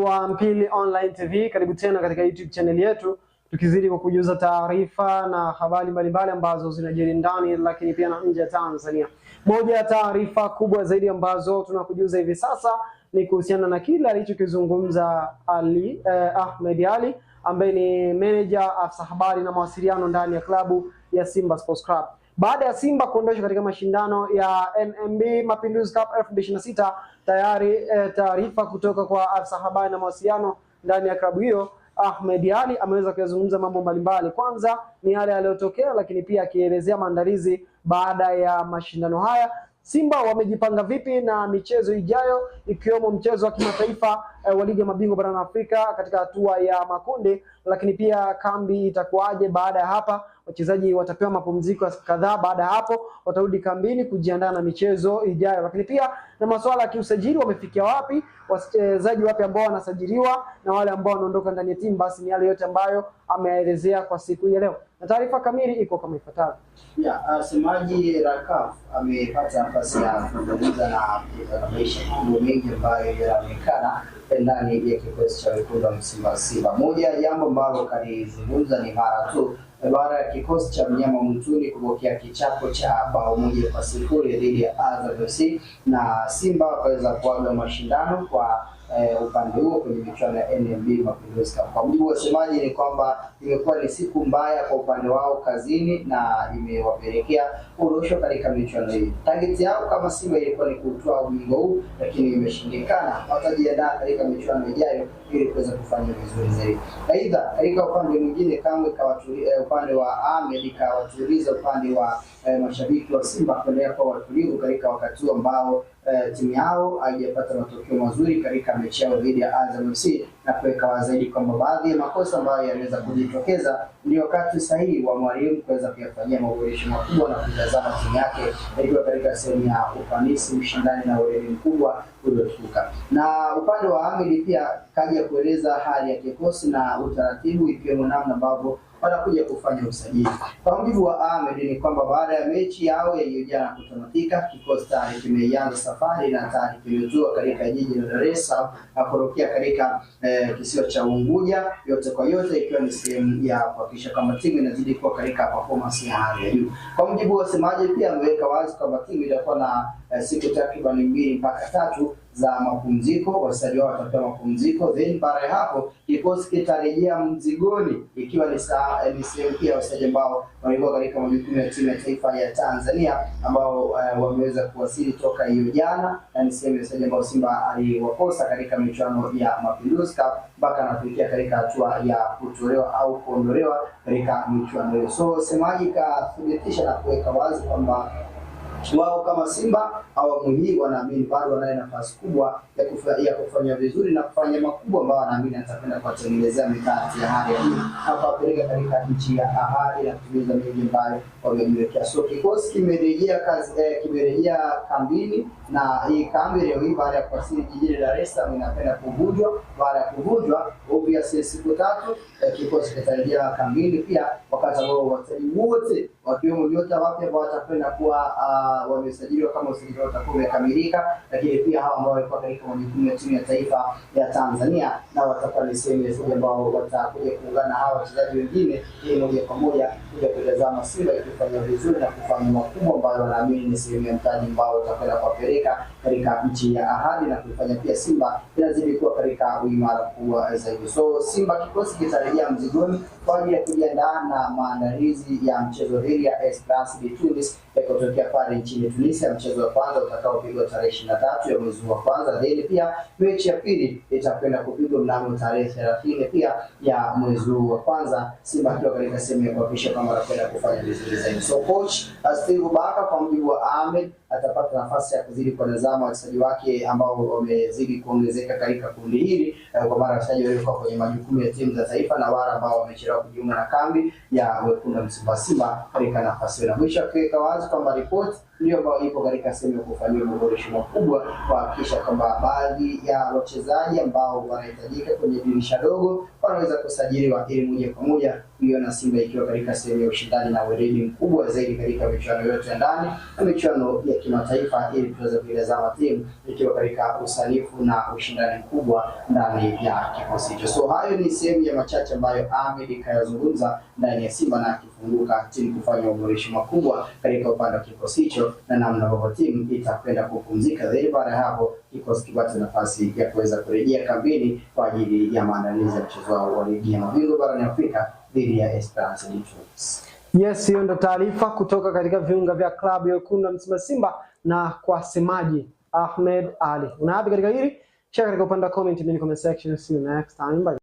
wa Mpili Online TV, karibu tena katika YouTube channel yetu, tukizidi kukujuza taarifa na habari mbalimbali ambazo zinajiri ndani lakini pia na nje ya Tanzania. Moja ya taarifa kubwa zaidi ambazo tunakujuza hivi sasa ni kuhusiana na kile alichokizungumza Ahmed Ally ambaye ni manager afisa habari na mawasiliano ndani ya klabu ya Simba Sports Club. Baada ya Simba kuondoshwa katika mashindano ya NMB Mapinduzi Cup 2026, tayari taarifa kutoka kwa afisa habari na mawasiliano ndani ya klabu hiyo Ahmed Ally ameweza kuzungumza mambo mbalimbali. Kwanza ni yale yaliyotokea, lakini pia akielezea maandalizi baada ya mashindano haya. Simba wamejipanga vipi na michezo ijayo, ikiwemo mchezo wa kimataifa wa ligi ya mabingwa barani Afrika katika hatua ya makundi, lakini pia kambi itakuwaje baada ya hapa. Wachezaji watapewa mapumziko kadhaa, baada ya hapo watarudi kambini kujiandaa na michezo ijayo, lakini pia na masuala ya kiusajili, wamefikia wapi, wachezaji wapi ambao wanasajiliwa na wale ambao wanaondoka ndani ya timu. Basi ni yale yote ambayo ameelezea kwa siku ya leo, na taarifa kamili iko kama ifuatavyo. Semaji Rakaf amepata nafasi ya kuzungumza na maisha mambo mengi ambayo yanaonekana ndani ya kikosi cha wekundu wa Msimbazi Simba. Moja ya jambo ambalo kalizungumza ni mara tu baada ya kikosi cha mnyama mwituni kupokea kichapo cha bao 1-0 dhidi ya Azam FC, na Simba waweza kuaga mashindano kwa upande huo kwenye michuano ya NMB Mapinduzi Cup. Kwa mujibu wa semaji ni kwamba imekuwa ni siku mbaya kwa upande wao kazini na imewapelekea kuondoshwa katika michuano hii. Target yao kama Simba ilikuwa ni kutoa ubingwa huu, lakini imeshindikana. Watajiandaa katika michuano ijayo ili kuweza kufanya vizuri zaidi. Aidha, katika upande mwingine kamwe upande wa Ahmed kawatuliza upande wa mashabiki wa Simba kuendelea kwa watulivu katika wakati ambao timu yao haijapata matokeo mazuri katika mechi yao dhidi ya Azam FC, na kuweka zaidi kwamba baadhi ya makosa ambayo yanaweza kujitokeza ndio wakati sahihi wa mwalimu kuweza kuyafanyia maboresho makubwa na kutazama timu yake ikiwa katika sehemu ya ufanisi, ushindani na weledi mkubwa uliotukuka. Na upande wa Ahmed pia kaja kueleza hali ya kikosi na utaratibu, ikiwemo namna ambavyo wanakuja kufanya usajili. Kwa mujibu wa Ahmed ni kwamba baada ya mechi yao ya jana kutamatika, kikosi tayari kimeanza safari na tayari kimetua katika jiji la Dar es Salaam na kurokea katika kisiwa cha Unguja, yote kwa yote ikiwa ni sehemu ya kuhakikisha kwamba timu inazidi kuwa katika performance ya hali ya juu. Kwa mujibu wa semaji pia ameweka wazi kwamba timu itakuwa na siku takriban 2 mpaka 3 za mapumziko. Wachezaji wao watapewa mapumziko, then baada ya hapo kikosi kitarejea mzigoni, ikiwa ni sehemu pia wachezaji ambao walikuwa katika majukumu ya timu ya taifa ya Tanzania ambao wameweza kuwasili toka hiyo jana, na ni sehemu ya wachezaji ambao Simba aliwakosa katika michuano ya Mapinduzi Cup mpaka anafikia katika hatua ya kutolewa au kuondolewa katika michuano hiyo. So semaji kathibitisha na kuweka wazi kwamba wao kama Simba awamu hii wanaamini bado wanayo nafasi kubwa ya kufanya vizuri na kufanya makubwa ambayo wanaamini atakwenda kuwatengenezea mikakati ya hali ya juu na kuwapeleka katika nchi ya ahadi na kutimiza mengi ambayo wamejiwekea. So kikosi kimerejea kambini, na hii kambi leo hii baada ya kuwasili jijini Dar es Salaam inapenda kuvunjwa. Baada ya kuvunjwa obviously siku 3 kikosi kitarejea kambini pia, wakati ambao wachezaji wote wakiwemo nyota wapya ambao watakwenda kuwa wamesajiliwa kama usajili wao utakuwa umekamilika, lakini pia hao ambao walikuwa katika majukumu ya timu ya taifa ya Tanzania na watakuwa ni sehemu ya wachezaji ambao watakuja kuungana na hao wachezaji wengine ili moja kwa moja kuja kutazama Simba ikifanya vizuri na kufanya makubwa ambayo wanaamini ni sehemu ya mtaji ambao utakwenda kuwapeleka katika nchi ya ahadi na kuifanya pia Simba inazidi kuwa katika uimara mkubwa zaidi. So Simba kikosi kitarejea mzigoni kwa ajili ya kujiandaa na maandalizi ya mchezo dhidi ya Esperance de Tunis kutokea pale nchini Tunisia. Mchezo wa kwanza utakaopigwa tarehe 23 ya mwezi wa kwanza, dhidi pia mechi ya pili itakwenda kupigwa mnamo tarehe 30 pia ya mwezi wa kwanza, Simba akiwa katika sehemu ya kuhakikisha kwamba anakwenda kufanya vizuri zaidi. So coach Steve Baka kwa mujibu wa Ahmed atapata nafasi ya kuzidi kutazama wachezaji wake ambao wamezidi kuongezeka katika kundi hili, kwa maana wachezaji waliokuwa kwenye majukumu ya timu za taifa na wale ambao wamechelewa kujiunga na kambi ya wekundu wa Msimbazi Simba katika nafasi ya mwisho, akiweka wazi kwamba ripoti ndio ambayo ipo katika sehemu ya kufanyia maboresho makubwa kuhakikisha kwamba baadhi ya wachezaji ambao wanahitajika kwenye dirisha dogo wanaweza kusajiliwa ili moja kwa moja kuiona Simba ikiwa katika sehemu ya ushindani na weledi mkubwa zaidi katika michuano yote ya ndani na michuano ya kimataifa, ili tuweze kuitazama timu ikiwa katika usanifu na ushindani mkubwa ndani ya kikosi hicho. So hayo ni sehemu ya machache ambayo Ahmed kayazungumza ndani ya Simba na akifunguka timu kufanya maboresho makubwa katika upande wa kikosi hicho na namna ambavyo timu itakwenda kupumzika zaidi. Baada ya hapo kikosi kipata nafasi ya kuweza kurejea kambini kwa ajili ya maandalizi ya mchezo wao wa ligi ya mabingwa barani Afrika dhidi ya Esperance de Tunis. Yes, hiyo ndo taarifa kutoka katika viunga vya klabu ya wekundu wa Msimbazi Simba na kwa semaji Ahmed Ali. Una hapi katika hili? Share katika upande wa comment in the comment section. See you next time. Bye.